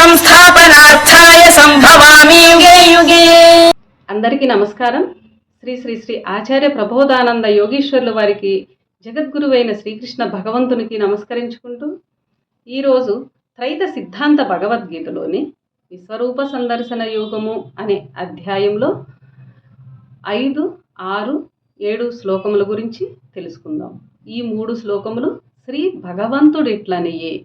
సంస్థాపనార్థాయ సంభవామి యుగే యుగే. అందరికీ నమస్కారం. శ్రీ శ్రీ శ్రీ ఆచార్య ప్రబోధానంద యోగీశ్వరుల వారికి, జగద్గురువైన శ్రీకృష్ణ భగవంతునికి నమస్కరించుకుంటూ ఈరోజు త్రైత సిద్ధాంత భగవద్గీతలోని విశ్వరూప సందర్శన యోగము అనే అధ్యాయంలో 5, 6, 7 శ్లోకముల గురించి తెలుసుకుందాం. ఈ 3 శ్లోకములు శ్రీ భగవంతుడిట్లనియే.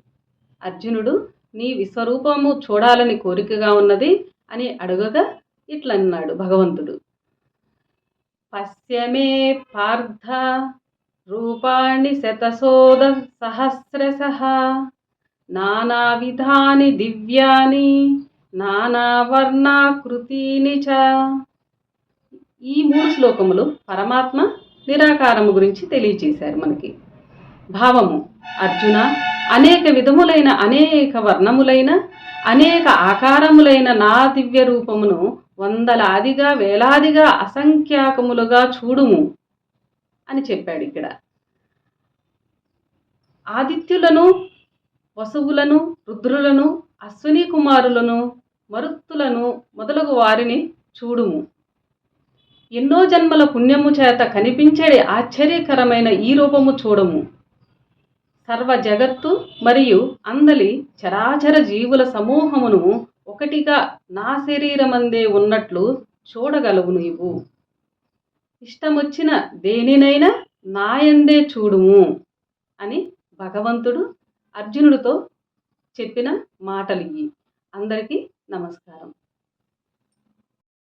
అర్జునుడు నీ విశ్వరూపము చూడాలని కోరికగా ఉన్నది అని అడగగా ఇట్లన్నాడు భగవంతుడు, పశ్యమే పార్థ రూపాణి శతశోధ సహస్రశః నానావిధాని దివ్యాని నానావర్ణాకృతీని చ. ఈ 3 శ్లోకములు పరమాత్మ నిరాకారము గురించి తెలియచేశారు మనకి. భావము, అర్జున, అనేక విధములైన, అనేక వర్ణములైన, అనేక ఆకారములైన నా దివ్య రూపమును వందలాదిగా, వేలాదిగా, అసంఖ్యాకములుగా చూడుము అని చెప్పాడు. ఇక్కడ ఆదిత్యులను, వసువులను, రుద్రులను, అశ్విని కుమారులను, మరుత్తులను మొదలగు వారిని చూడుము. ఎన్నో జన్మల పుణ్యము చేత కనిపించేది ఆశ్చర్యకరమైన ఈ రూపము చూడము. సర్వ జగత్తు మరియు అందలి చరాచర జీవుల సమూహమును ఒకటిగా నా శరీరమందే ఉన్నట్లు చూడగలవు నీవు. ఇష్టమొచ్చిన దేనినైనా నాయందే చూడుము అని భగవంతుడు అర్జునుడితో చెప్పిన మాటలు ఇవి. అందరికీ నమస్కారం.